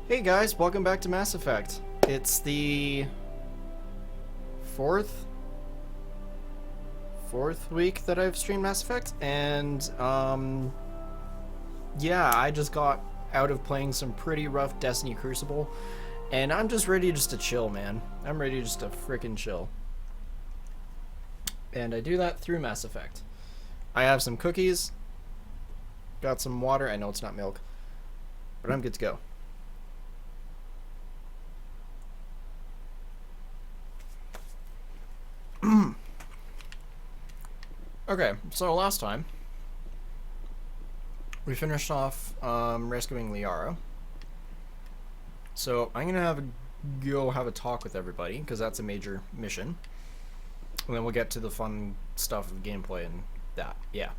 Hey guys, welcome back to Mass Effect. It's the fourth week that I've streamed Mass Effect, and yeah, I just got out of playing some pretty rough Destiny Crucible, and I'm just ready just to chill, man. I'm ready just to frickin' chill. And I do that through Mass Effect. I have some cookies, got some water. I know it's not milk, but I'm good to go. Okay, so last time we finished off rescuing Liara. So I'm gonna go have a talk with everybody because that's a major mission, and then we'll get to the fun stuff of gameplay and that. Yeah.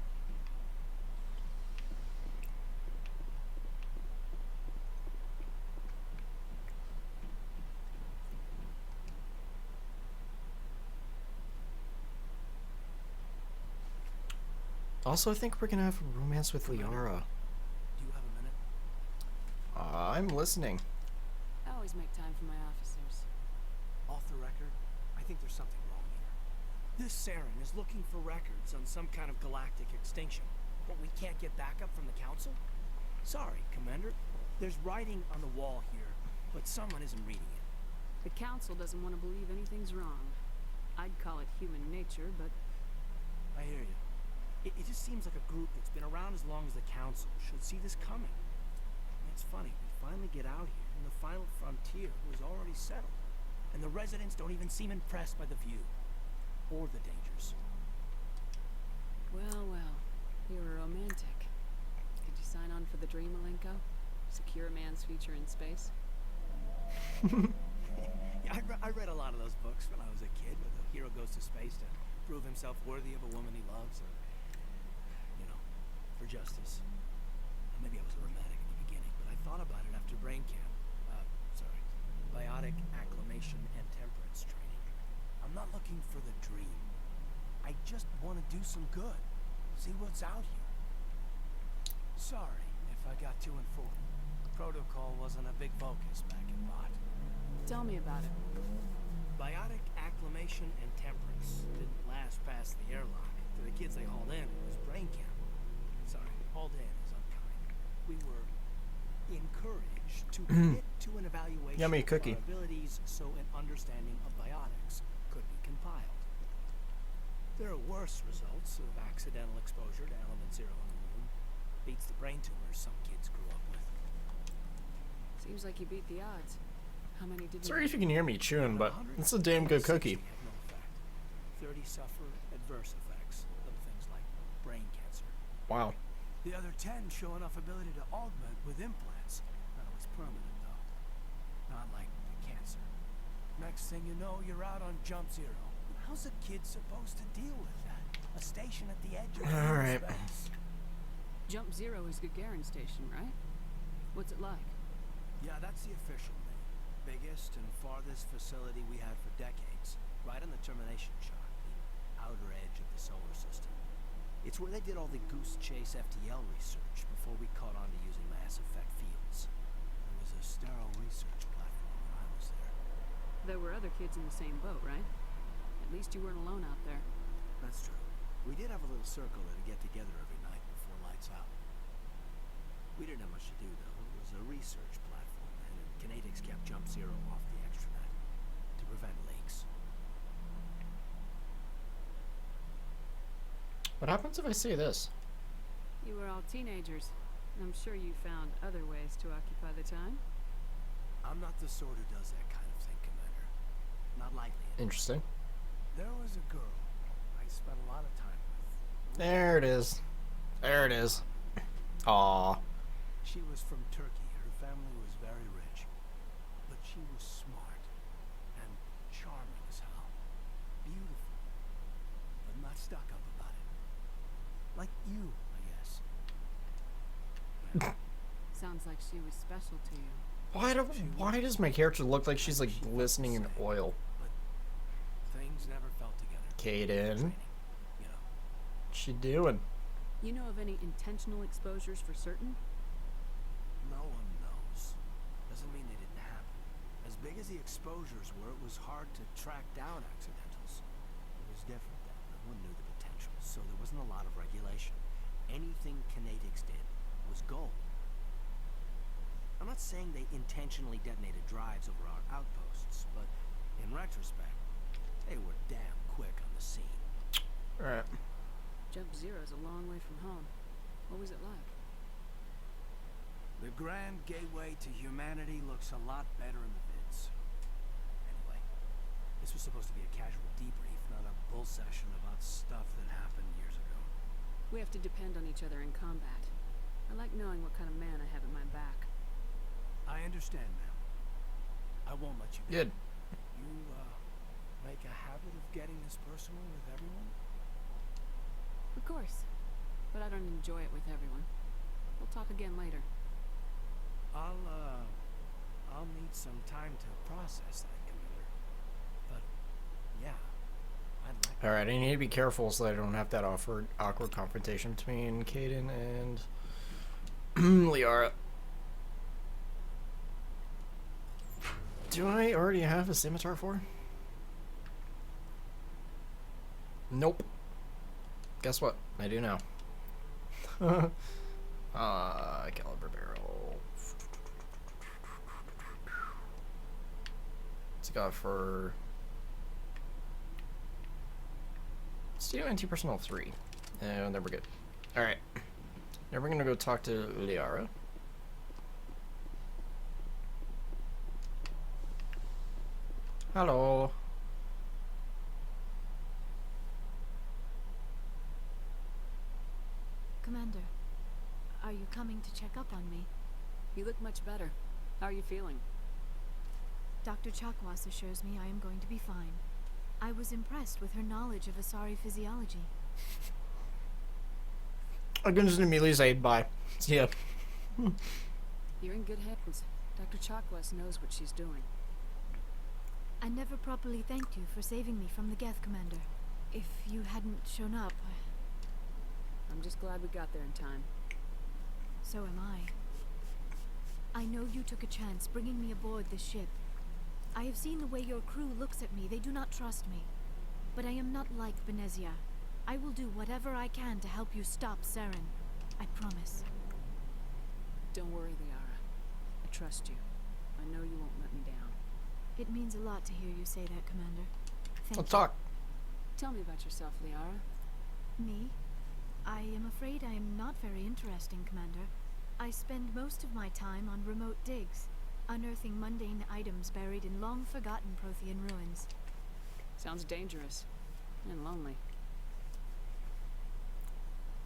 Also, I think we're gonna have a romance with Liara. Do you have a minute? I'm listening. I always make time for my officers. Off the record, I think there's something wrong here. This Saren is looking for records on some kind of galactic extinction. But we can't get backup from the Council? Sorry, Commander. There's writing on the wall here, but someone isn't reading it. The Council doesn't want to believe anything's wrong. I'd call it human nature, but I hear you. It just seems like a group that's been around as long as the Council should see this coming. And it's funny, we finally get out here, and the final frontier was already settled. And the residents don't even seem impressed by the view. Or the dangers. well, you're a romantic. Could you sign on for the dream, Alenko? Secure a man's future in space? Yeah, I read a lot of those books when I was a kid, where the hero goes to space to prove himself worthy of a woman he loves, or, you know, for justice. Maybe I was a romantic in the beginning, but I thought about it after brain camp. Biotic acclimation and temperance training. I'm not looking for the dream. I just want to do some good. See what's out here. Sorry if I got too informed. Protocol wasn't a big focus back in Bot. Tell me about it. Biotic acclimation and temperance didn't last past the airlock. To the kids they hauled in, it was brain camp. Sorry, hauled in is unkind. We were encouraged to commit to an evaluation Yummy of cookie. our abilities so an understanding of biotics could be compiled. There are worse results of accidental exposure to element zero in the moon. Beats the brain tumors some kids grew up with. Seems like you beat the odds. How many did Sorry if you can hear me chewing, but it's a damn good cookie. 30 suffer adverse effects of things like brain cancer. Wow. The other 10 show enough ability to augment with implants. Not always permanent, though. Not like the cancer. Next thing you know, you're out on jump zero. How's a kid supposed to deal with that? A station at the edge of All right. space. Jump Zero is Gagarin Station, right? What's it like? Yeah, that's the official name. Biggest and farthest facility we had for decades. Right on the termination shock, the outer edge of the solar system. It's where they did all the Goose Chase FTL research before we caught on to using Mass Effect fields. It was a sterile research platform when I was there. There were other kids in the same boat, right? At least you weren't alone out there. That's true. We did have a little circle that'd get together every night before lights out. We didn't have much to do, though. It was a research platform, and Kinetics kept Jump Zero off the extranet to prevent leaks. What happens if I say this? You were all teenagers. I'm sure you found other ways to occupy the time. I'm not the sort who does that kind of thing, Commander. Not likely. Interesting. There was a girl I spent a lot of time with. There it is. There it is. Aww. She was from Turkey. Her family was very rich. But she was smart and charming as hell. Beautiful. But not stuck up about it. Like you, I guess. Sounds like she was special to you. Why does my character look like she's like glistening in oil? But things never fell together. Kaden, Training, you know. what's she doing? You know of any intentional exposures for certain? No one knows. Doesn't mean exposures were, it was hard to track down accidentals. It was different then. No one knew the potential, so there wasn't a lot of regulation. Anything Kinetics did was gold. I'm not saying they intentionally detonated drives over our outposts, but in retrospect, they were damn quick on the scene. Alright. Jump Zero's a long way from home. What was it like? The grand gateway to humanity looks a lot better in the vids. Anyway, this was supposed to be a casual debrief, not a bull session about stuff that happened years ago. We have to depend on each other in combat. I like knowing what kind of man I have at my back. I understand, ma'am. I won't let you go. Good. You, make a habit of getting this personal with everyone? Of course. But I don't enjoy it with everyone. We'll talk again later. I'll need some time to process that, Commander. But, yeah, I'd like... Alright, I need to be careful so that I don't have that awkward confrontation between Caden and Liara. Do I already have a scimitar for? Nope. Guess what? I do now. Caliber barrel. What's it got for... Let's do anti-personnel 3. And then we're good. Alright. Now we're gonna go talk to Liara. Hello. Commander, are you coming to check up on me? You look much better. How are you feeling? Dr. Chakwas assures me I am going to be fine. I was impressed with her knowledge of Asari physiology. I can just immediately say bye. Yeah. You're in good hands. Dr. Chakwas knows what she's doing. I never properly thanked you for saving me from the Geth, Commander. If you hadn't shown up, I'm just glad we got there in time. so am I. I know you took a chance bringing me aboard this ship. I have seen the way your crew looks at me. They do not trust me. But I am not like Benezia. I will do whatever I can to help you stop Saren. I promise. Don't worry, Liara. I trust you. I know you won't let me down. It means a lot to hear you say that, Commander. Thank Let's you. talk. Tell me about yourself, Liara. Me? I am afraid I am not very interesting, Commander. I spend most of my time on remote digs, unearthing mundane items buried in long-forgotten Prothean ruins. Sounds dangerous. And lonely.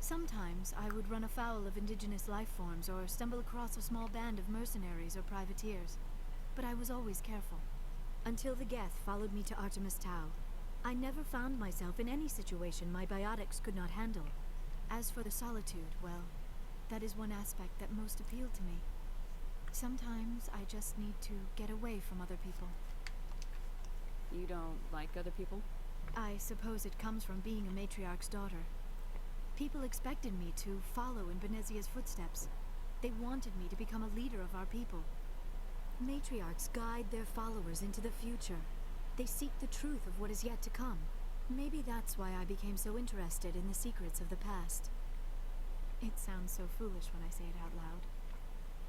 Sometimes I would run afoul of indigenous life forms or stumble across a small band of mercenaries or privateers. But I was always careful. Until the Geth followed me to Artemis Tau. I never found myself in any situation my biotics could not handle. As for the solitude, well, that is one aspect that most appealed to me. Sometimes I just need to get away from other people. You don't like other people? I suppose it comes from being a matriarch's daughter. People expected me to follow in Benezia's footsteps. They wanted me to become a leader of our people. Matriarchs guide their followers into the future. They seek the truth of what is yet to come. Maybe that's why I became so interested in the secrets of the past. It sounds so foolish when I say it out loud.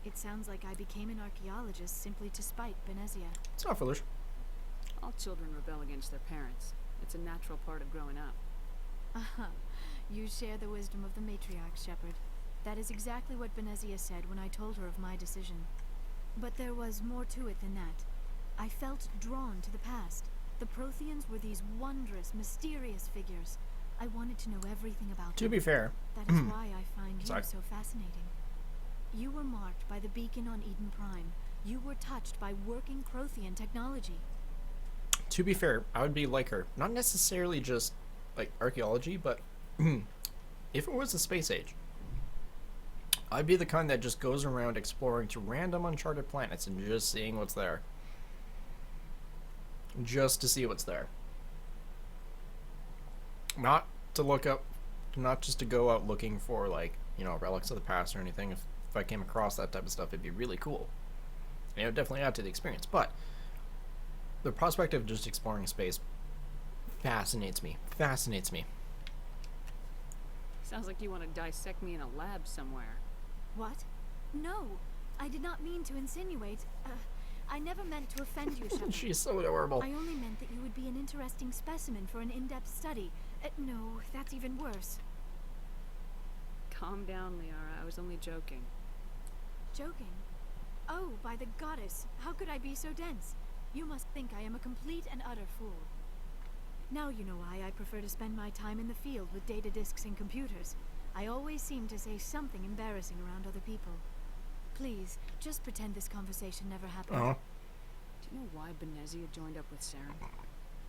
It sounds like I became an archaeologist simply to spite Benezia. It's not foolish. All children rebel against their parents. It's a natural part of growing up. Aha. You share the wisdom of the matriarch, Shepard. That is exactly what Benezia said when I told her of my decision. But there was more to it than that. I felt drawn to the past. The Protheans were these wondrous, mysterious figures. I wanted to know everything about To them. be fair, That is why I find you Sorry. so fascinating. You were marked by the beacon on Eden Prime. You were touched by working Prothean technology. I would be like her. Not necessarily just like archaeology, but if it was the space age, I'd be the kind that just goes around exploring to random uncharted planets and just seeing what's there. Just to see what's there. Not to look up, not just to go out looking for, like, you know, relics of the past or anything. If I came across that type of stuff, it'd be really cool. And it would definitely add to the experience. But The prospect of just exploring space fascinates me. Fascinates me. Sounds like you want to dissect me in a lab somewhere. What? No, I did not mean to insinuate. I never meant to offend you, Shepard. She's so adorable. I only meant that you would be an interesting specimen for an in-depth study. No, that's even worse. Calm down, Liara. I was only joking. Joking? Oh, by the goddess, how could I be so dense? You must think I am a complete and utter fool. Now you know why I prefer to spend my time in the field with data disks and computers. I always seem to say something embarrassing around other people. Please, just pretend this conversation never happened. Oh. Do you know why Benezia joined up with Saren?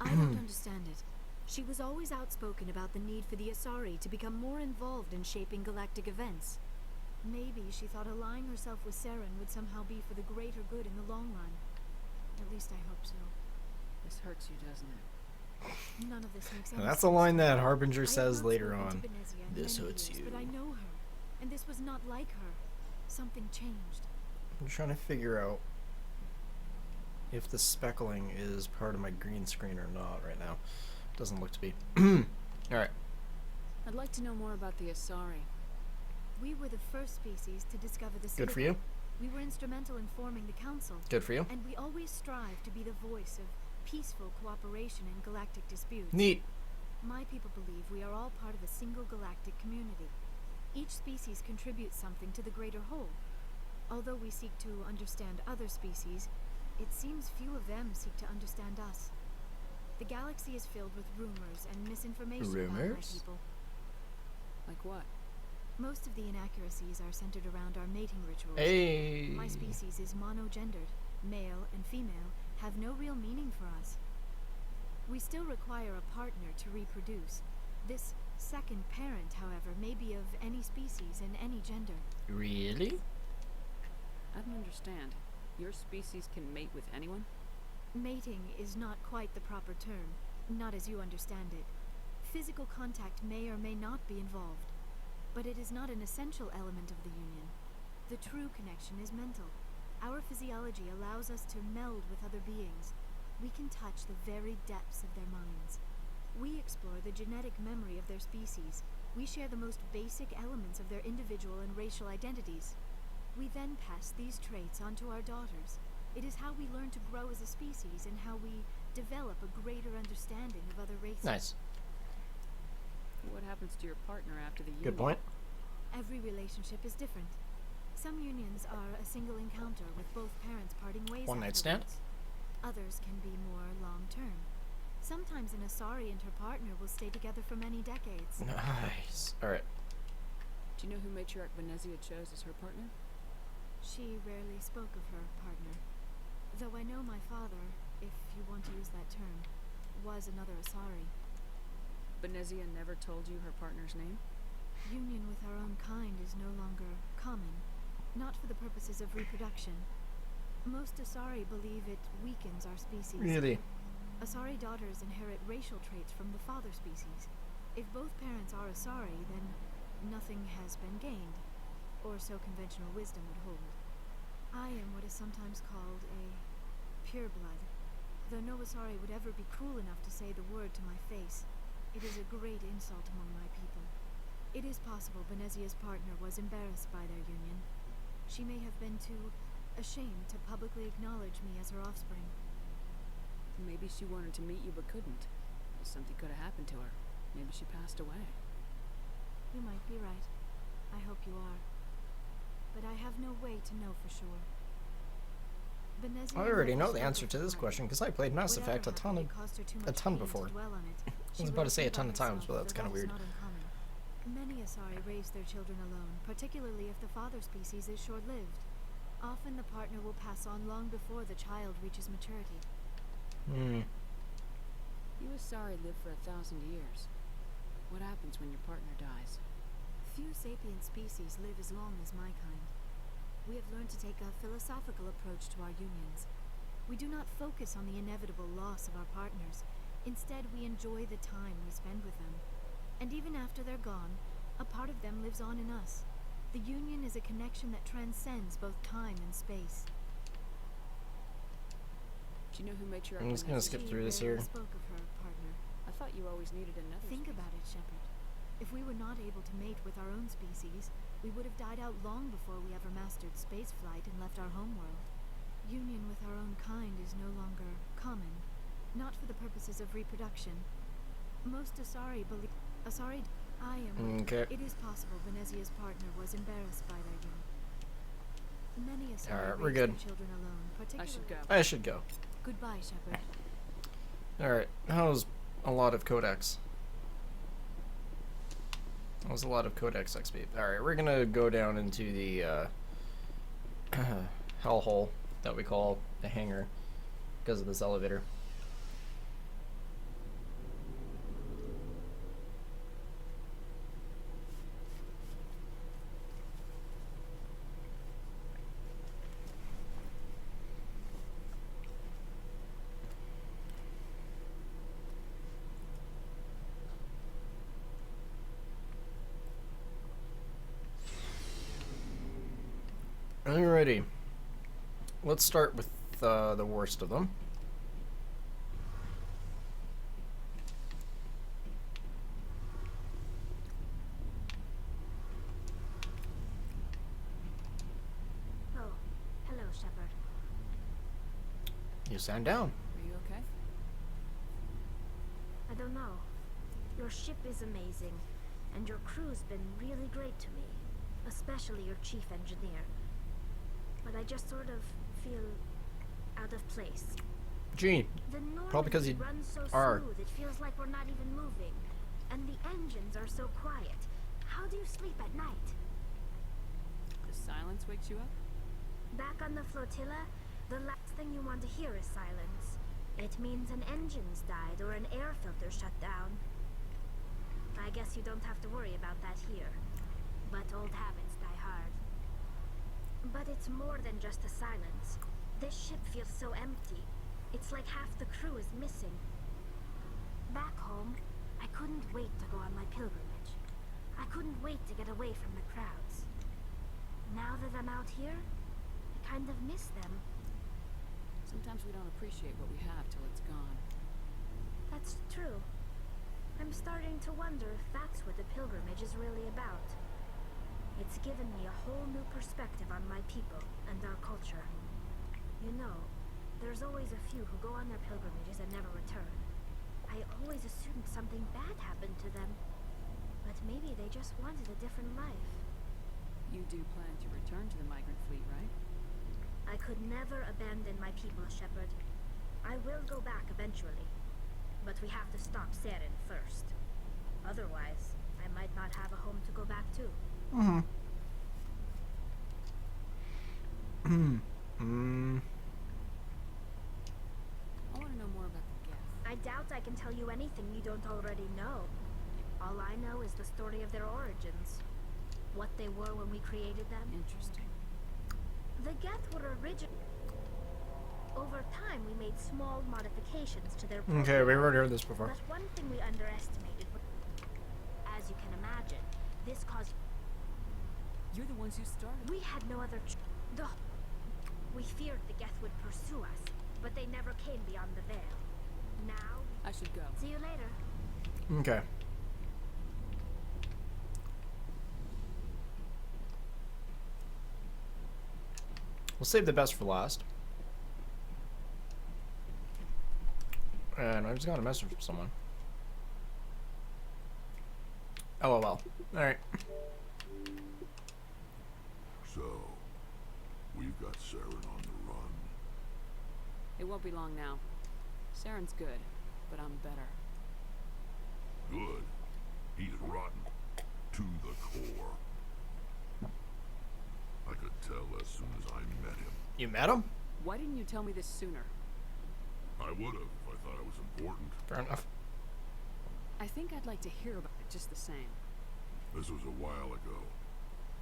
I don't understand it. She was always outspoken about the need for the Asari to become more involved in shaping galactic events. Maybe she thought allying herself with Saren would somehow be for the greater good in the long run. At least I hope so. This hurts you, doesn't it? None of this makes any That's sense. a line that I Harbinger have says not later spoken to on. Benezia in This many hurts years, you. But I know her, and this was not like her. Something changed. I'm trying to figure out if the speckling is part of my green screen or not right now. Doesn't look to be. Alright. I'd like to know more about the Asari. We were the first species to discover the Good for you. Citadel. We were instrumental in forming the Council, Good for you. and we always strive to be the voice of peaceful cooperation in galactic disputes. Neat. My people believe we are all part of a single galactic community. Each species contributes something to the greater whole. Although we seek to understand other species, it seems few of them seek to understand us. The galaxy is filled with rumors and misinformation about my Rumors? people. Like what? Most of the inaccuracies are centered around our mating rituals. Hey. My species is monogendered. Male and female have no real meaning for us. We still require a partner to reproduce. This second parent, however, may be of any species and any gender. Really? I don't understand. Your species can mate with anyone? Mating is not quite the proper term, not as you understand it. Physical contact may or may not be involved, but it is not an essential element of the union. The true connection is mental. Our physiology allows us to meld with other beings. We can touch the very depths of their minds. We explore the genetic memory of their species. We share the most basic elements of their individual and racial identities. We then pass these traits on to our daughters. It is how we learn to grow as a species and how we develop a greater understanding of other races. Nice. What happens to your partner after the union? Good point. Every relationship is different. Some unions are a single encounter with both parents parting ways. One night stand? afterwards. Others can be more long-term. Sometimes an Asari and her partner will stay together for many decades. Nice. Alright. Do you know who Matriarch Benezia chose as her partner? She rarely spoke of her partner. Though I know my father, if you want to use that term, was another Asari. Benezia never told you her partner's name? Union with our own kind is no longer common, not for the purposes of reproduction. Most Asari believe it weakens our species. Really? Asari daughters inherit racial traits from the father species. If both parents are Asari, then nothing has been gained, or so conventional wisdom would hold. I am what is sometimes called a pureblood, though no Asari would ever be cruel enough to say the word to my face. It is a great insult among my people. It is possible Benezia's partner was embarrassed by their union. She may have been too ashamed to publicly acknowledge me as her offspring. Maybe she wanted to meet you but couldn't. Something could have happened to her. Maybe she passed away. You might be right. I hope you are. But I have no way to know for sure. Benezia I already never know the spoke answer of to her this partner. question because I played Mass Whatever Effect a ton happened, it caused her too much pain to before. dwell on it. I She was about to wrote say a about ton of times, herself, but that's though kind of that is weird. not uncommon. Many Asari raise their children alone, particularly if the father species is short-lived. Often the partner will pass on long before the child reaches maturity. Hmm. You Asari live for 1,000 years. What happens when your partner dies? Few sapient species live as long as my kind. We have learned to take a philosophical approach to our unions. We do not focus on the inevitable loss of our partners. Instead, we enjoy the time we spend with them. And even after they're gone, a part of them lives on in us. The union is a connection that transcends both time and space. Do you know who Matriarch I'm just gonna Benezia skip is? through this She rarely here. spoke of her partner. I thought you always needed another. Think about it, Shepard. If we were not able to mate with our own species, we would have died out long before we ever mastered spaceflight and left our homeworld. Union with our own kind is no longer common, not for the purposes of reproduction. Most Asari believe. I am. Okay. It is possible Benezia's partner was embarrassed by their union. Many Asari Alright, we're raise good. their children alone, I particularly. should go. I should go. Goodbye, Shepard. Alright, that was a lot of Codex. That was a lot of Codex XP. Alright, we're gonna go down into the hellhole that we call the hangar because of this elevator. Alrighty. Let's start with the worst of them. Oh, hello, Shepard. You stand down. Are you okay? I don't know. Your ship is amazing, and your crew's been really great to me, especially your chief engineer. But I just sort of feel out of place. Gee, The Probably 'cause Normandy you runs so are. smooth, it feels like we're not even moving. And the engines are so quiet. How do you sleep at night? The silence wakes you up? Back on the flotilla, the last thing you want to hear is silence. It means an engine's died or an air filter shut down. I guess you don't have to worry about that here. But old habits die hard. But it's more than just the silence. This ship feels so empty. It's like half the crew is missing. Back home, I couldn't wait to go on my pilgrimage. I couldn't wait to get away from the crowds. Now that I'm out here, I kind of miss them. Sometimes we don't appreciate what we have till it's gone. That's true. I'm starting to wonder if that's what the pilgrimage is really about. It's given me a whole new perspective on my people and our culture. You know, there's always a few who go on their pilgrimages and never return. I always assumed something bad happened to them. But maybe they just wanted a different life. You do plan to return to the migrant fleet, right? I could never abandon my people, Shepard. I will go back eventually. But we have to stop Saren first. Otherwise, I might not have a home to go back to. I want to know more about the Geth. I doubt I can tell you anything you don't already know. All I know is the story of their origins. What they were when we created them. Interesting. The Geth were original. Over time, we made small modifications to their Okay, we've already heard this before. But one thing we underestimated was, as you can imagine, this caused... You're the ones who started. We had no other We feared the Geth would pursue us, but they never came beyond the veil. Now, I should go. see you later. Okay. We'll save the best for last. And I just got a message from someone. LOL. Alright. So, we've got Saren on the run. It won't be long now. Saren's good, but I'm better. Good. He's rotten. To the core. I could tell as soon as I met him. You met him? Why didn't you tell me this sooner? I would have if I thought it was important. Fair enough. I think I'd like to hear about it just the same. This was a while ago.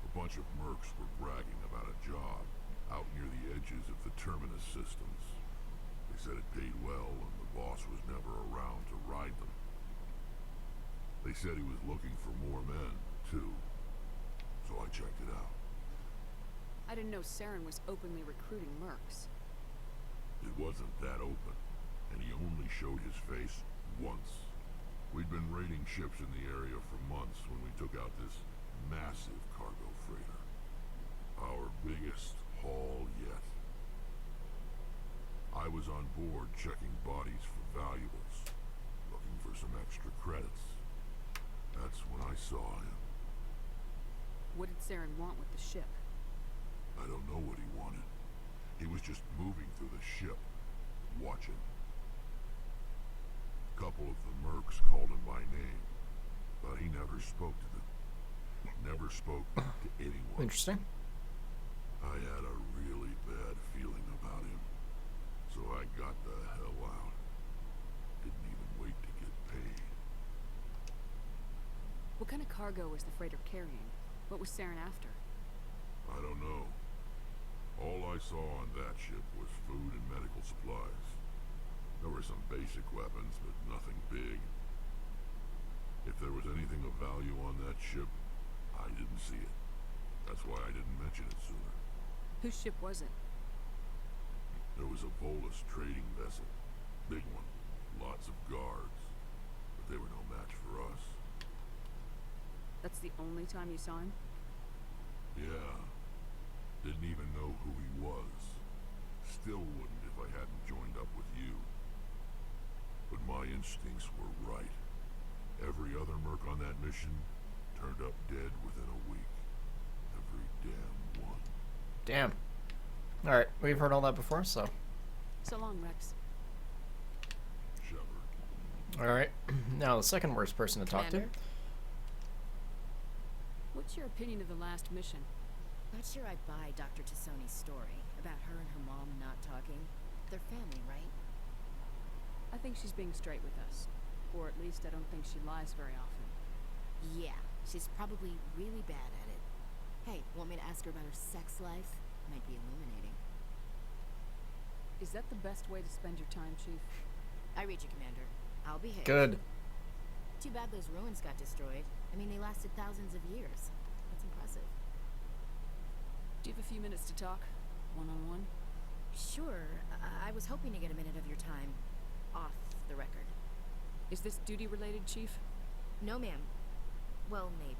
A bunch of mercs were bragging about a job out near the edges of the Terminus systems. They said it paid well and the boss was never around to ride them. They said he was looking for more men, too. So I checked it out. I didn't know Saren was openly recruiting mercs. It wasn't that open, and he only showed his face once. We'd been raiding ships in the area for months when we took out this massive cargo freighter. Our biggest haul yet. I was on board checking bodies for valuables, looking for some extra credits. That's when I saw him. What did Saren want with the ship? I don't know what he wanted. He was just moving through the ship, watching. A couple of the mercs called him by name, but he never spoke to them. Never spoke to anyone. Interesting. I had a really bad feeling about him, so I got the hell out. Didn't even wait to get paid. What kind of cargo was the freighter carrying? What was Saren after? I don't know. All I saw on that ship was food and medical supplies. There were some basic weapons, but nothing big. If there was anything of value on that ship, I didn't see it. That's why I didn't mention it sooner. Whose ship was it? There was a Volus trading vessel. Big one. Lots of guards. But they were no match for us. That's the only time you saw him? Yeah. Didn't even know who he was. Still wouldn't if I hadn't joined up with you. But my instincts were right. Every other merc on that mission turned up dead within a week. Every damn one. Damn. Alright, we've heard all that before, so. So long, Rex. Shepard. Alright. Now, the second worst person to talk to. Commander? What's your opinion of the last mission? Not sure I buy Dr. Tassoni's story about her and her mom not talking. They're family, right? I think she's being straight with us. Or at least I don't think she lies very often. Yeah, she's probably really bad at it. Hey, want me to ask her about her sex life? Might be illuminating. Is that the best way to spend your time, Chief? I read you, Commander. I'll behave. Good. Too bad those ruins got destroyed. I mean, they lasted thousands of years. That's impressive. Do you have a few minutes to talk? One-on-one? Sure. I was hoping to get a minute of your time off the record. Is this duty-related, Chief? No, ma'am. Well, maybe.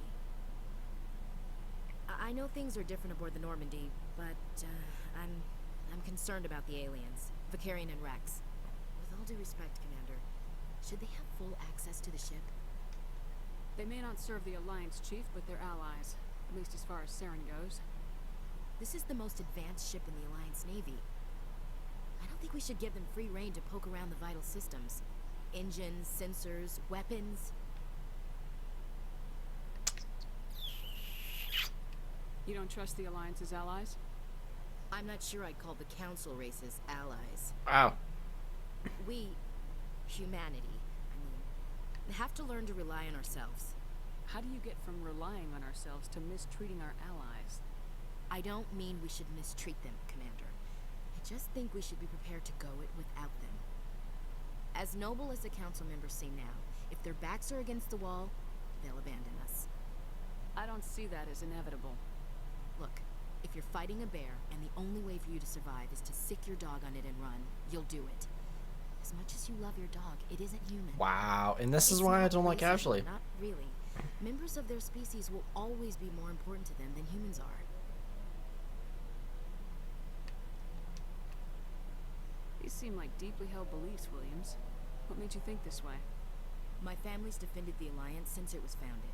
I know things are different aboard the Normandy, but I'm concerned about the aliens, Vicarian and Rex. With all due respect, Commander, should they have full access to the ship? They may not serve the Alliance, Chief, but they're allies. At least as far as Saren goes. This is the most advanced ship in the Alliance Navy. I don't think we should give them free rein to poke around the vital systems. Engines, sensors, weapons. You don't trust the Alliance's allies? I'm not sure I'd call the Council races allies. Wow. We, humanity, have to learn to rely on ourselves. How do you get from relying on ourselves to mistreating our allies? I don't mean we should mistreat them, Commander. I just think we should be prepared to go it without them. As noble as the Council members seem now, if their backs are against the wall, they'll abandon us. I don't see that as inevitable. Look, if you're fighting a bear and the only way for you to survive is to sick your dog on it and run, you'll do it. As much as you love your dog, it isn't human. Wow. And this is It's why I not don't like racism, Ashley. Not really. Members of their species will always be more important to them than humans are. These seem like deeply held beliefs, Williams. What made you think this way? My family's defended the Alliance since it was founded.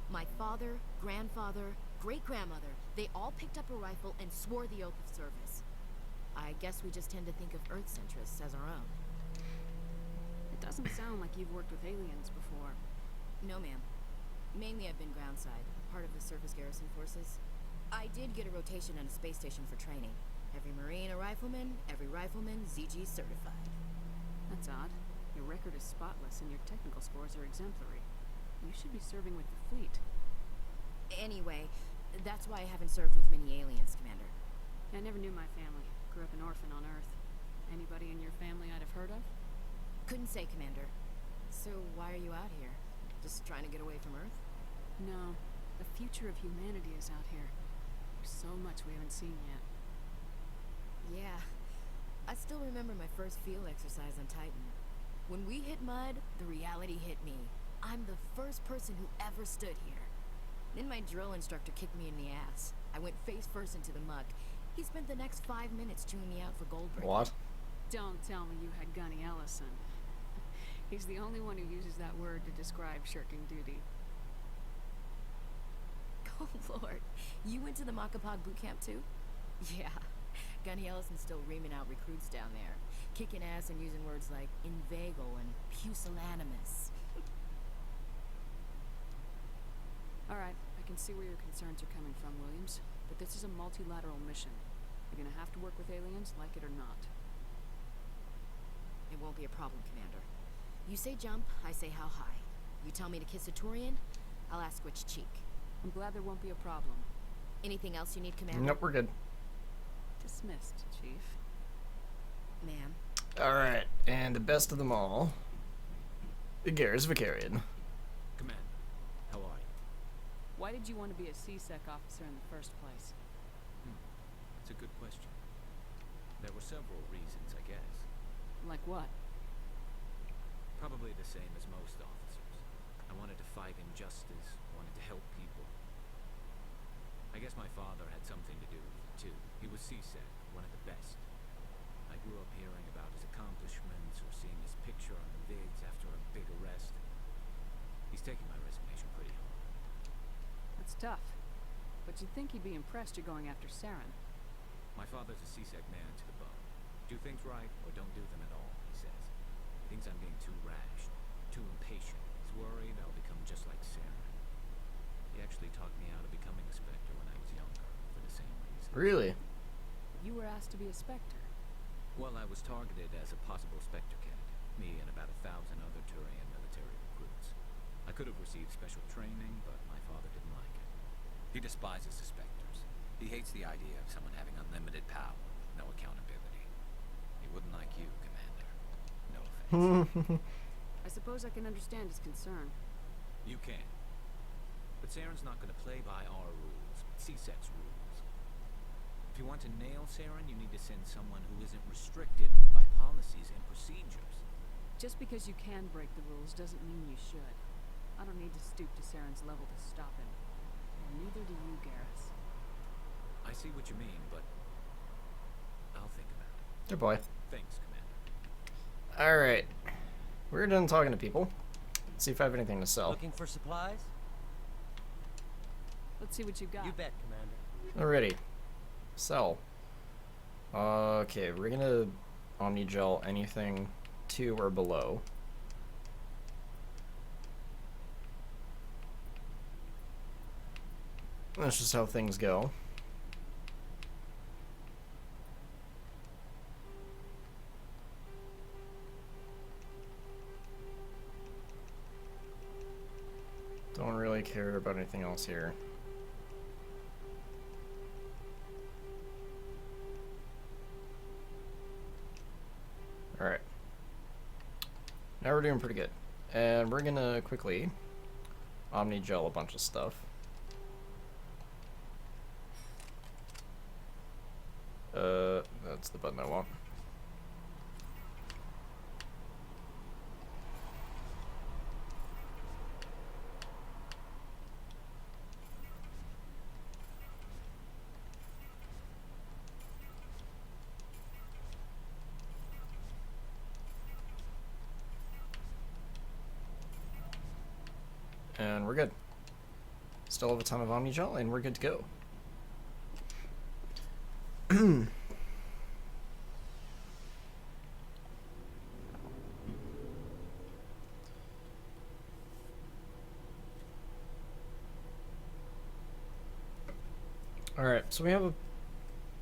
My father, grandfather, great-grandmother, they all picked up a rifle and swore the oath of service. I guess we just tend to think of Earth's interests as our own. It doesn't sound like you've worked with aliens before. No, ma'am. Mainly I've been groundside, part of the surface garrison forces. I did get a rotation on a space station for training. Every Marine a rifleman, every rifleman ZG certified. That's odd. Your record is spotless and your technical scores are exemplary. You should be serving with the fleet. Anyway, that's why I haven't served with many aliens, Commander. I never knew my family. Grew up an orphan on Earth. Anybody in your family I'd have heard of? Couldn't say, Commander. So why are you out here? Just trying to get away from Earth? No. The future of humanity is out here. There's so much we haven't seen yet. Yeah. Us still remember my first field exercise on Titan. When we hit mud, the reality hit me. I'm the first person who ever stood here. Then my drill instructor kicked me in the ass. I went face first into the muck. He spent the next 5 minutes chewing me out for gold breaking. What? Don't tell me you had Gunny Ellison. He's the only one who uses that word to describe shirking duty. Oh Lord, you went to the Macapog boot camp too? Yeah, Gunny Ellison's still reaming out recruits down there, kicking ass and using words like inveigle and pusillanimous. Alright, I can see where your concerns are coming from, Williams. But this is a multilateral mission. You're gonna have to work with aliens, like it or not. It won't be a problem, Commander. You say jump, I say how high. You tell me to kiss a Turian, I'll ask which cheek. I'm glad there won't be a problem. Anything else you need, Commander? Nope, we're good. Dismissed, Chief. Ma'am. Alright, and the best of them all, Garrus Vakarian. Commander, how are you? Why did you want to be a C-Sec officer in the first place? That's a good question. There were several reasons, I guess. Like what? Probably the same as most officers. I wanted to fight injustice, wanted to help people. I guess my father had something to do with it, too. He was CSEC, one of the best. I grew up hearing about his accomplishments or seeing his picture on the vids after a big arrest. He's taking my resignation pretty hard. That's tough. But you'd think he'd be impressed you're going after Saren. My father's a CSEC man to the bone. Do things right or don't do them at all, he says. He thinks I'm being too rash, too impatient. He's worried I'll become just like Saren. He actually talked me out of becoming a Spectre when I was younger, for the same reason. Really? You were asked to be a Spectre. Well, I was targeted as a possible Spectre candidate, me and about 1,000 other Turian military recruits. I could have received special training, but my father didn't like it. He despises the Spectres. He hates the idea of someone having unlimited power with no accountability. He wouldn't like you, Commander. No offense. I suppose I can understand his concern. You can. But Saren's not going to play by our rules, CSEC's rules. If you want to nail Saren, you need to send someone who isn't restricted by policies and procedures. Just because you can break the rules doesn't mean you should. I don't need to stoop to Saren's level to stop him. And neither do you, Garrus. I see what you mean, but I'll think about it. Good boy. Thanks, Commander. Alright. We're done talking to people. Let's see if I have anything to sell. Looking for supplies? Let's see what you got. You bet, Commander. Alrighty. Sell. Okay, we're gonna Omnigel anything 2 or below. That's just how things go. Don't really care about anything else here. Alright. Now we're doing pretty good. And we're gonna quickly Omnigel a bunch of stuff. That's the button I want. And we're good. Still have a ton of Omnigel, and we're good to go. Alright, so we have a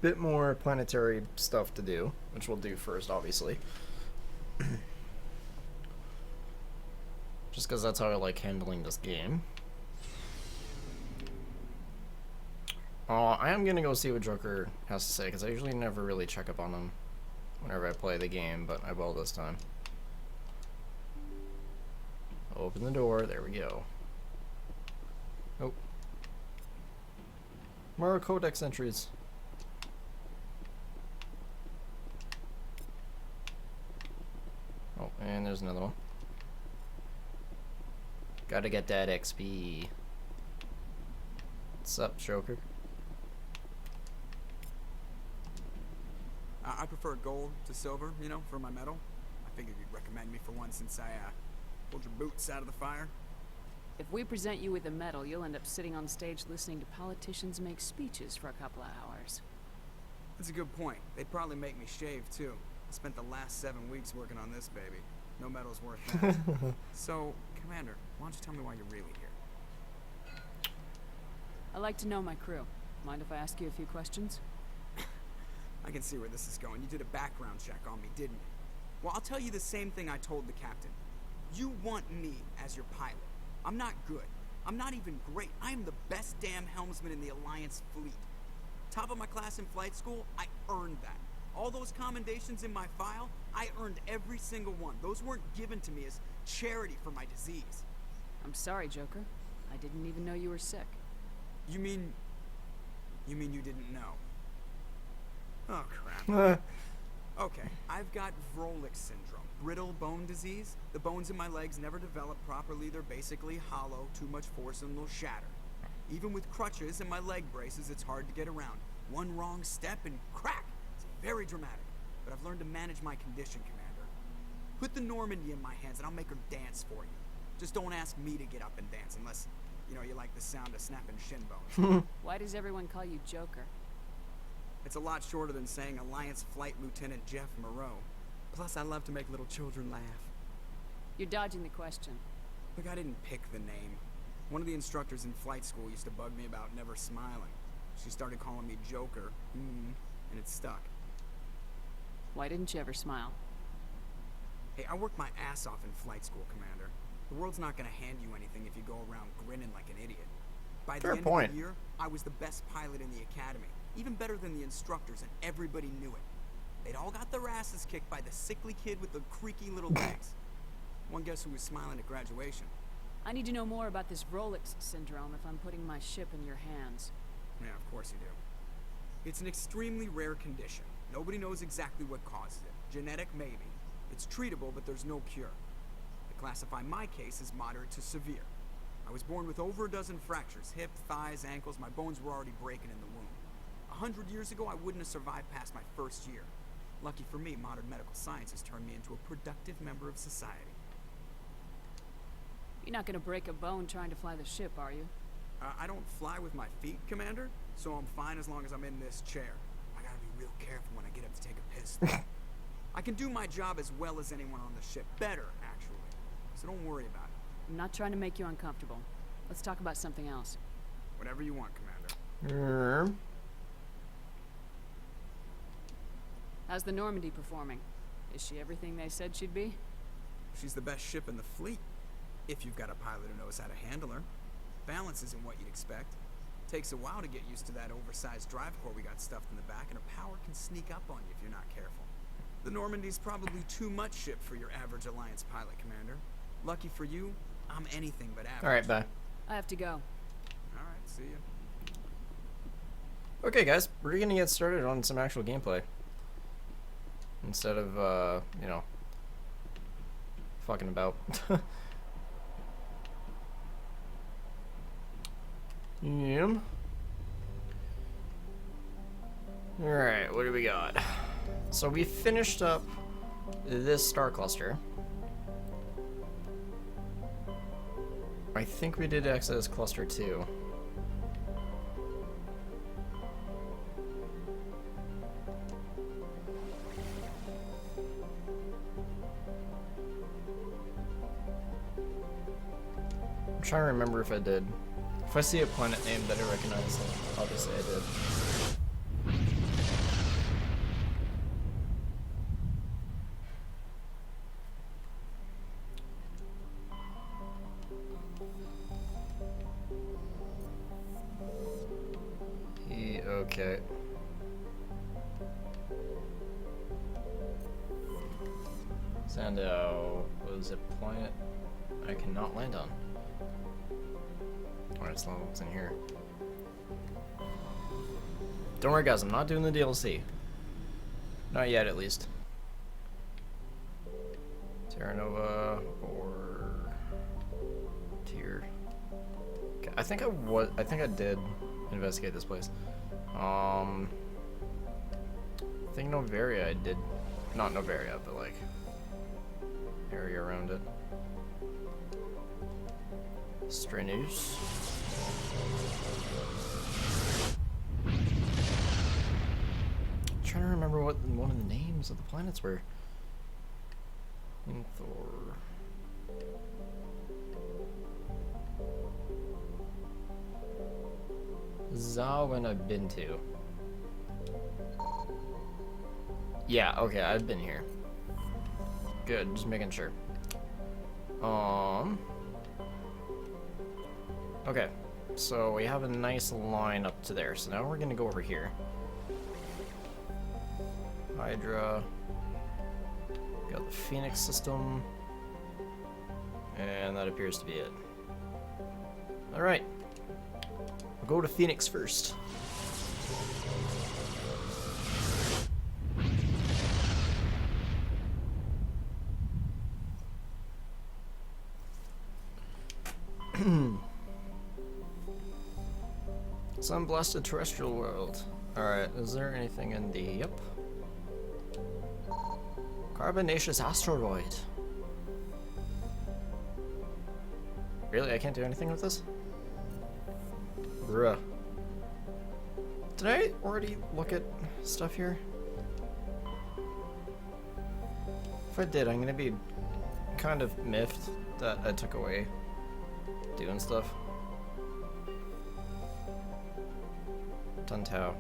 bit more planetary stuff to do, which we'll do first, obviously. Just because that's how I like handling this game. I am gonna go see what Joker has to say, because I usually never really check up on him whenever I play the game, but I will this time. Open the door, there we go. Nope. More codex entries. And there's another one. Gotta get that XP. What's up, Joker? I prefer gold to silver, you know, for my medal. I figured you'd recommend me for one since I pulled your boots out of the fire. If we present you with a medal, you'll end up sitting on stage listening to politicians make speeches for a couple of hours. That's a good point. They'd probably make me shave, too. I spent the last 7 weeks working on this baby. No medal's worth that. So, Commander, why don't you tell me why you're really here? I like to know my crew. Mind if I ask you a few questions? I can see where this is going. You did a background check on me, didn't you? Well, I'll tell you the same thing I told the captain. You want me as your pilot. I'm not good. I'm not even great. I am the best damn helmsman in the Alliance fleet. Top of my class in flight school, I earned that. All those commendations in my file, I earned every single one. Those weren't given to me as charity for my disease. I'm sorry, Joker. I didn't even know you were sick. You mean you didn't know? Oh, crap. Okay, I've got Vrolik syndrome, brittle bone disease. The bones in my legs never develop properly. They're basically hollow, too much force and they'll shatter. Even with crutches and my leg braces, it's hard to get around. One wrong step and crack! It's very dramatic, but I've learned to manage my condition, Commander. Put the Normandy in my hands and I'll make her dance for you. Just don't ask me to get up and dance unless, you know, you like the sound of snapping shin bones. Why does everyone call you Joker? It's a lot shorter than saying Alliance Flight Lieutenant Jeff Moreau. Plus, I love to make little children laugh. You're dodging the question. Look, I didn't pick the name. One of the instructors in flight school used to bug me about never smiling. She started calling me Joker, and it stuck. Why didn't you ever smile? Hey, I worked my ass off in flight school, Commander. The world's not gonna hand you anything if you go around grinning like an idiot. By the end of the year, I was the best pilot in the academy. Even better than the instructors, and everybody knew it. They'd all got their asses kicked by the sickly kid with the creaky little legs. One guess who was smiling at graduation? I need to know more about this Vrolik syndrome if I'm putting my ship in your hands. Yeah, of course you do. It's an extremely rare condition. Nobody knows exactly what causes it. Genetic, maybe. It's treatable, but there's no cure. I classify my case as moderate to severe. I was born with over a dozen fractures. Hip, thighs, ankles. My bones were already breaking in the womb. 100 years ago, I wouldn't have survived past my first year. Lucky for me, modern medical science has turned me into a productive member of society. You're not gonna break a bone trying to fly the ship, are you? I don't fly with my feet, Commander, so I'm fine as long as I'm in this chair. I gotta be real careful when I get up to take a piss. I can do my job as well as anyone on the ship. Better, actually. So don't worry about it. I'm not trying to make you uncomfortable. Let's talk about something else. Whatever you want, Commander. How's the Normandy performing? Is she everything they said she'd be? She's the best ship in the fleet. If you've got a pilot who knows how to handle her. Balance isn't what you'd expect. Takes a while to get used to that oversized drive core we got stuffed in the back, and her power can sneak up on you if you're not careful. The Normandy's probably too much ship for your average Alliance pilot, Commander. Lucky for you, I'm anything but average. Alright, bye. I have to go. Alright, see ya. Okay, guys, we're gonna get started on some actual gameplay. Instead of, you know, fucking about. Yeah. Alright, what do we got? So we finished up this star cluster. I think we did Exodus Cluster 2. I'm trying to remember if I did. If I see a planet name that I recognize, then obviously I did. Okay. Sandow was a planet I cannot land on. Alright, as long as it's in here. Don't worry, guys, I'm not doing the DLC. Not yet, at least. Terra Nova or Tier. Okay, I think I did investigate this place. I think Novaria I did. Not Novaria, but like area around it. Stranus. Trying to remember what one of the names of the planets were. Thor. Zawin I've been to. Yeah, okay, I've been here. Good, just making sure. Okay, so we have a nice line up to there. So now we're gonna go over here. Hydra. Got the Phoenix system. And that appears to be it. Alright. We'll go to Phoenix first. Some blasted terrestrial world. Alright, is there anything in the... Yep. Carbonaceous asteroid. Really? I can't do anything with this? Bruh. Did I already look at stuff here? If I did, I'm gonna be kind of miffed that I took away doing stuff. Tuntao.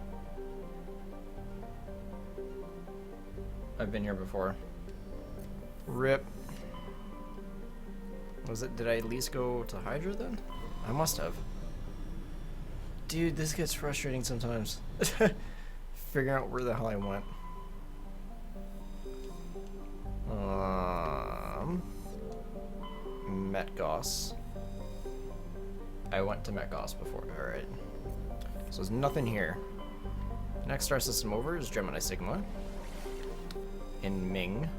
I've been here before. RIP. Was it, did I at least go to Hydra then? I must have. Dude, this gets frustrating sometimes. Figuring out where the hell I went. Metgos. I went to Metgos before, alright. So there's nothing here. Next star system over is Gemini Sigma. In Ming.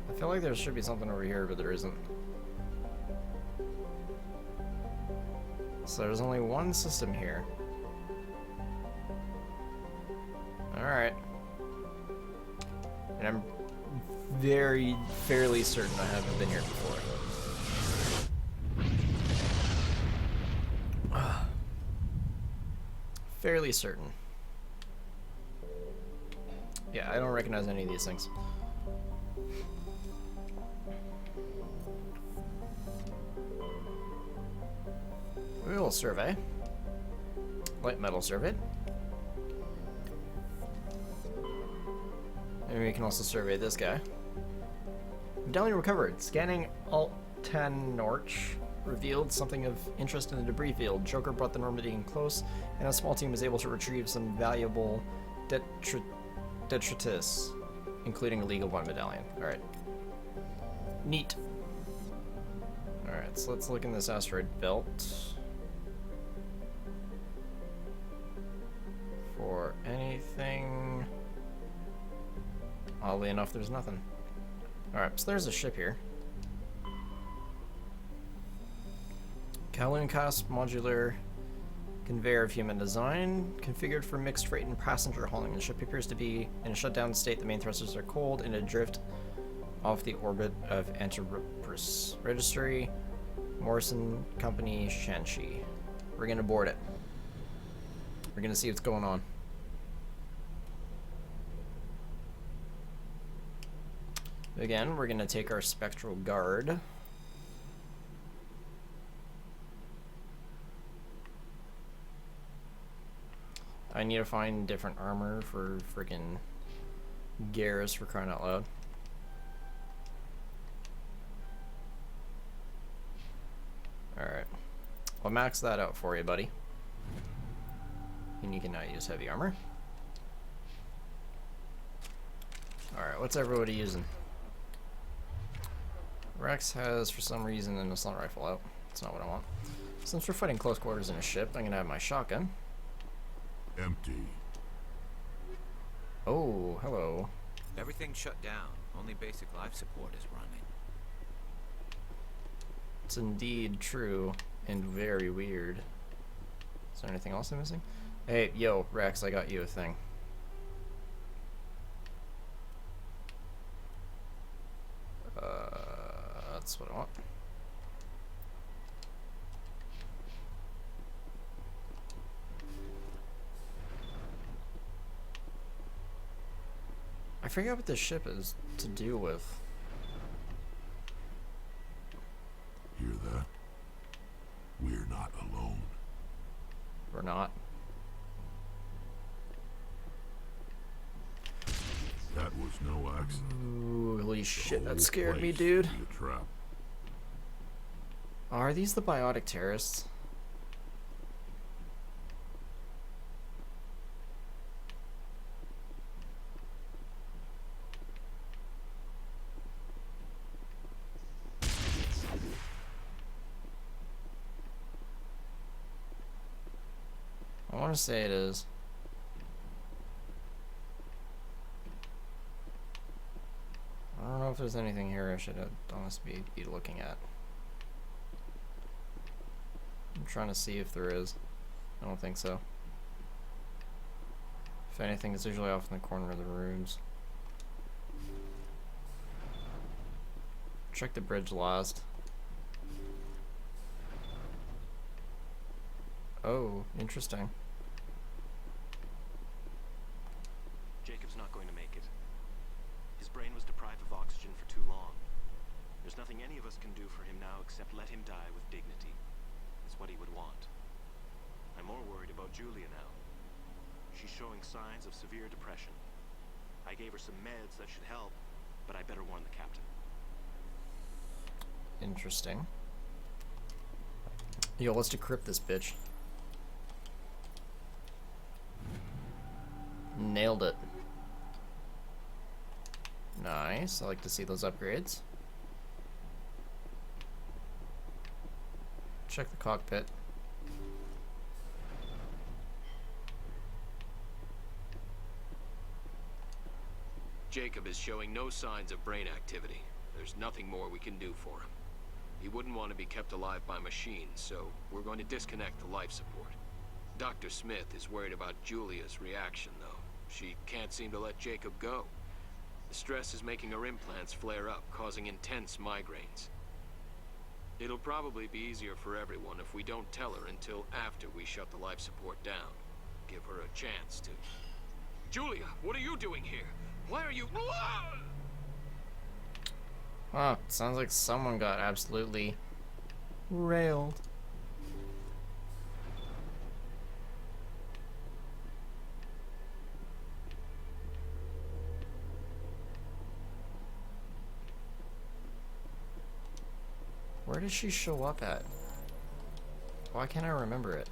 I feel like there should be something over here, but there isn't. So there's only one system here. Alright. And I'm fairly certain I haven't been here before. Fairly certain. Yeah, I don't recognize any of these things. We will survey. Light metal survey. And we can also survey this guy. Medallion recovered. Scanning Alt 10 Norch revealed something of interest in the debris field. Joker brought the Normandy in close, and a small team was able to retrieve some valuable detritus, including a League of One medallion. Alright. Neat. Alright, so let's look in this asteroid belt for anything. Oddly enough, there's nothing. Alright, so there's a ship here. Kowloon class modular conveyor of human design, configured for mixed freight and passenger hauling. The ship appears to be in a shutdown state. The main thrusters are cold and adrift off the orbit of Antiropus. Registry, Morrison Company, Shanxi. We're gonna board it. We're gonna see what's going on. Again, we're gonna take our Spectral Guard. I need to find different armor for freaking Garrus, for crying out loud. Alright. I'll max that out for you, buddy. And you can now use heavy armor. Alright, what's everybody using? Rex has, for some reason, an assault rifle out. That's not what I want. Since we're fighting close quarters in a ship, I'm gonna have my shotgun. Empty. Oh, hello. Everything's shut down. Only basic life support is running. It's indeed true and very weird. Is there anything else I'm missing? Hey, yo, Rex, I got you a thing. That's what I want. I forget what this ship is to do with. Hear that? We're not alone. We're not. That was no accident. Ooh, holy The shit, whole that scared me, place dude. could be a trap. Are these the biotic terrorists? I want to say it is. I don't know if there's anything here I should honestly be looking at. I'm trying to see if there is. I don't think so. If anything, it's usually off in the corner of the rooms. Check the bridge last. Oh, interesting. Jacob's not going to make it. His brain was deprived of oxygen for too long. There's nothing any of us can do for him now except let him die with dignity. It's what he would want. I'm more worried about Julia now. She's showing signs of severe depression. I gave her some meds that should help, but I better warn the captain. Interesting. Yo, let's decrypt this bitch. Nailed it. Nice. I like to see those upgrades. Check the cockpit. Jacob is showing no signs of brain activity. There's nothing more we can do for him. He wouldn't want to be kept alive by machines, so we're going to disconnect the life support. Dr. Smith is worried about Julia's reaction, though. She can't seem to let Jacob go. The stress is making her implants flare up, causing intense migraines. It'll probably be easier for everyone if we don't tell her until after we shut the life support down. Give her a chance to... Julia, what are you doing here? Why are you... Oh, sounds like someone got absolutely railed. Where did she show up at? Why can't I remember it?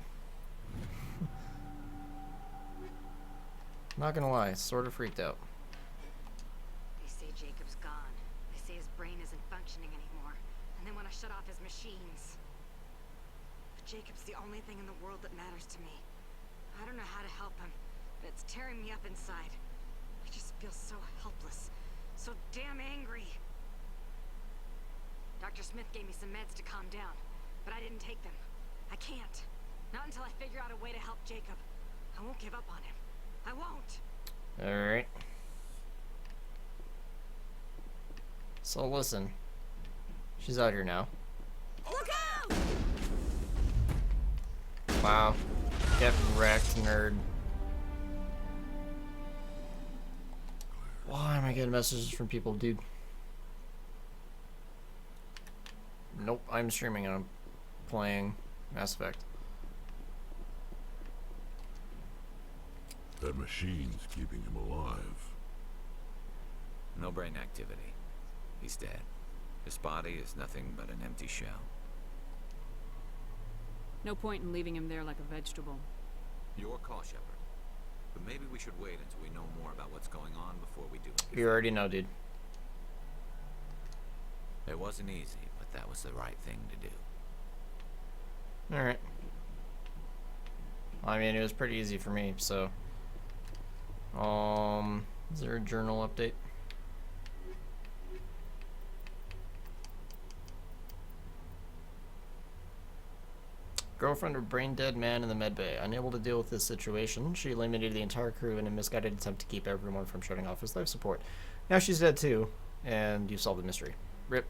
Not gonna lie, sort of freaked out. They say Jacob's gone. They say his brain isn't functioning anymore, and they want to shut off his machines. But Jacob's the only thing in the world that matters to me. I don't know how to help him, but it's tearing me up inside. I just feel so helpless, so damn angry. Dr. Smith gave me some meds to calm down, but I didn't take them. I can't. Not until I figure out a way to help Jacob. I won't give up on him. I won't. Alright. So listen. She's out here now. Look out! Wow. Get wrecked, nerd. Why am I getting messages from people, dude? Nope, I'm streaming and I'm playing Mass Effect. That machine's keeping him alive. No brain activity. He's dead. His body is nothing but an empty shell. No point in leaving him there like a vegetable. Your call, Shepard. But maybe we should wait until we know more about what's going on before we do anything. You already know, dude. It wasn't easy, but that was the right thing to do. Alright. I mean, it was pretty easy for me, so... Is there a journal update? Girlfriend of brain-dead man in the medbay. Unable to deal with this situation, she eliminated the entire crew in a misguided attempt to keep everyone from shutting off his life support. Now she's dead too, and you solved the mystery. Rip.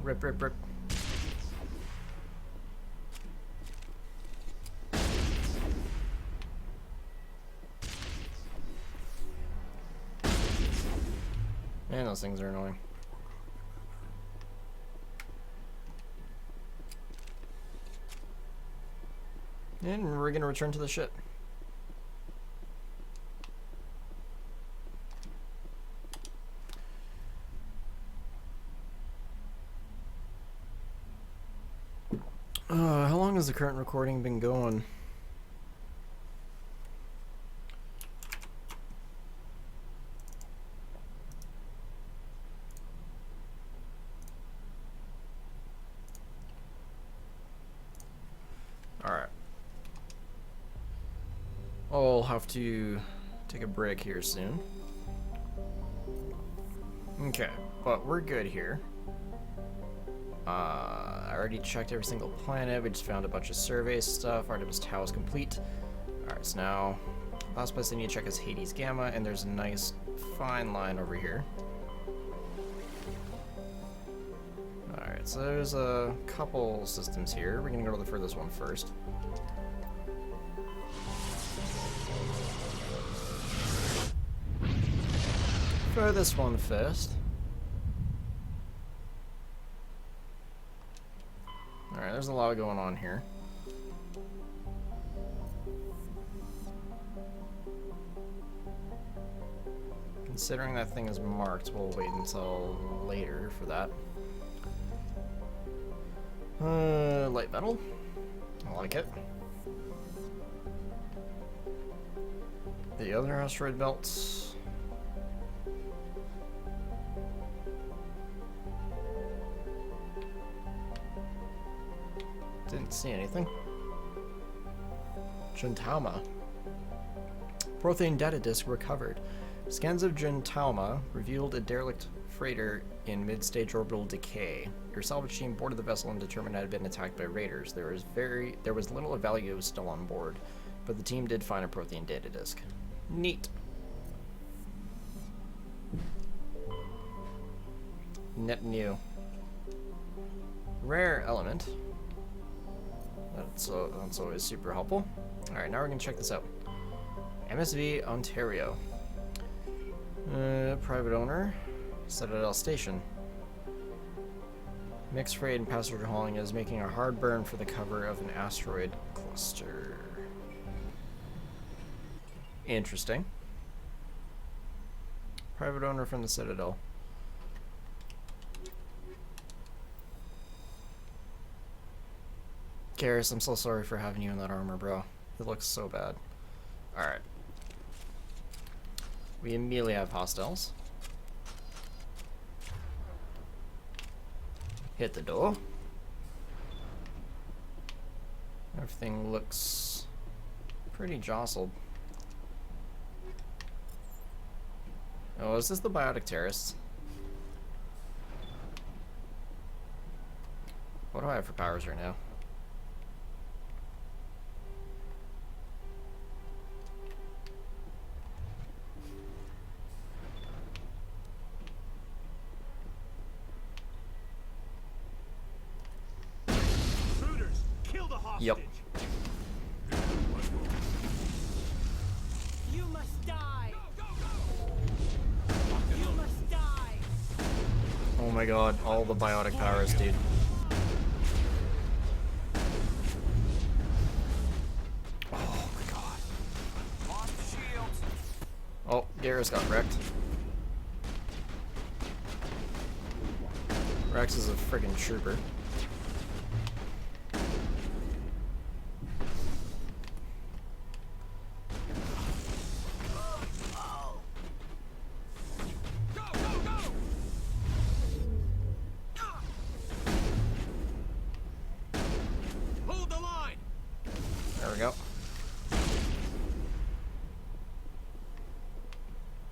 Rip, rip, rip. Man, those things are annoying. And we're gonna return to the ship. How long has the current recording been going? Alright. I'll have to take a break here soon. Okay, but we're good here. I already checked every single planet. We just found a bunch of survey stuff. Artemis Tau is complete. Alright, so now last place I need to check is Hades Gamma, and there's a nice fine line over here. Alright, so there's a couple systems here. We're gonna go to the furthest one first. Furthest one first. Alright, there's a lot going on here. Considering that thing is marked, we'll wait until later for that. Light metal. I like it. The other asteroid belts. Didn't see anything. Gentauma. Prothean data disk recovered. Scans of Gentauma revealed a derelict freighter in mid-stage orbital decay. Your salvage team boarded the vessel and determined it had been attacked by raiders. There was little of value still on board, but the team did find a Prothean data disk. Neat. Net new. Rare element. That's always super helpful. Alright, now we're going to check this out. MSV Ontario. Private owner. Citadel Station. Mixed freight and passenger hauling is making a hard burn for the cover of an asteroid cluster. Interesting. Private owner from the Citadel. Garrus, I'm so sorry for having you in that armor, bro. It looks so bad. Alright. We immediately have hostiles. Hit the door. Everything looks pretty jostled. Oh, is this the biotic terrorists? What do I have for powers right now? Yep. You must die. You must die. Oh my god, all the biotic powers, dude. Oh my god. Oh, Garrus got wrecked. Rex is a friggin' trooper.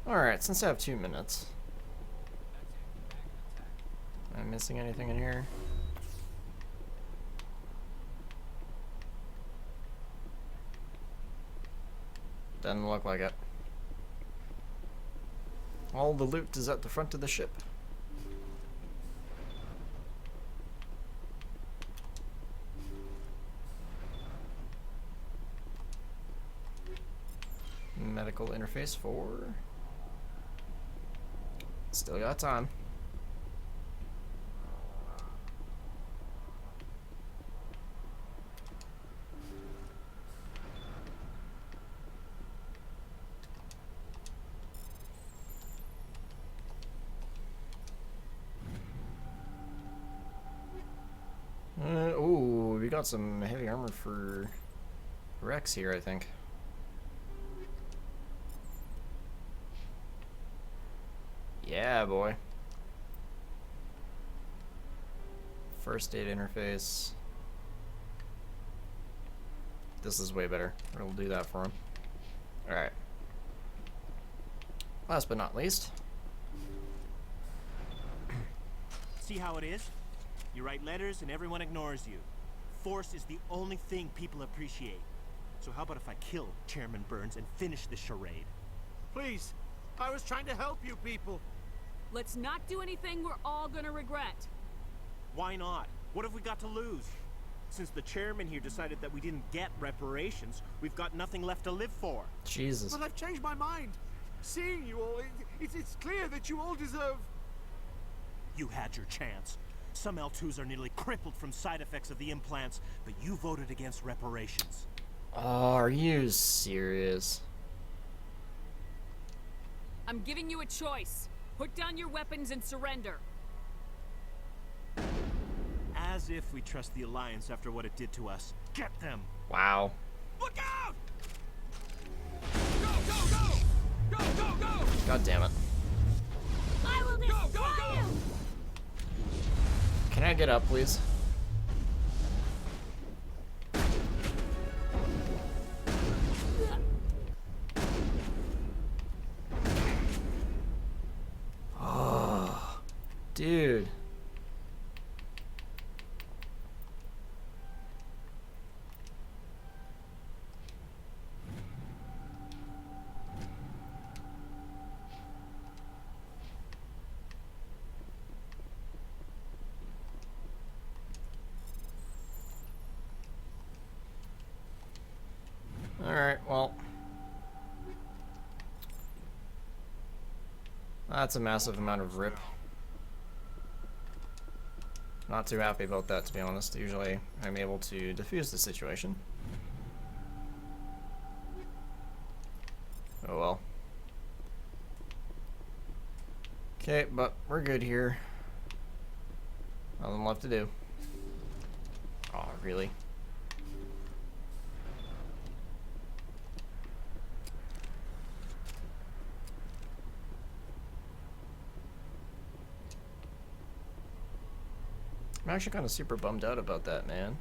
Alright, since I have 2 minutes. Am I missing anything in here? Doesn't look like it. All the loot is at the front of the ship. Medical interface 4. Still got time. Ooh, we got some heavy armor for Rex here, I think. Yeah, boy. First aid interface. This is way better. We'll do that for him. Alright. Last but not least. See how it is? You write letters and everyone ignores you. Force is the only thing people appreciate. So how about if I kill Chairman Burns and finish the charade? Please, I was trying to help you people. Let's not do anything we're all gonna regret. Why not? What have we got to lose? Since the chairman here decided that we didn't get reparations, we've got nothing left to live for. Jesus. But I've changed my mind. Seeing you all, it's clear that you all deserve... You had your chance. Some L2s are nearly crippled from side effects of the implants, but you voted against reparations. Oh, are you serious? I'm giving you a choice. Put down your weapons and surrender. As if we trust the Alliance after what it did to us. Get them! Wow. Look out! Go, go, go! Go, go, go! God damn it. I will destroy you! Can I get up, please? Oh, dude. Alright, well. That's a massive amount of rip. Not too happy about that, to be honest. Usually, I'm able to defuse the situation. Oh well. Okay, but we're good here. Nothing left to do. Oh, really? I'm actually kind of super bummed out about that, man.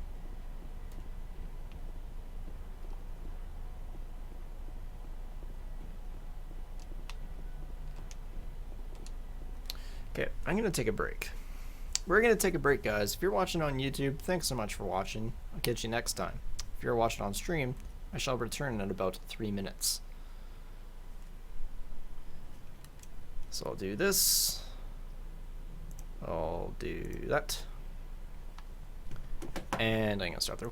Okay, I'm going to take a break. We're going to take a break, guys. If you're watching on YouTube, thanks so much for watching. I'll catch you next time. If you're watching on stream, I shall return in about 3 minutes. So I'll do this. I'll do that. And I'm going to start the recording.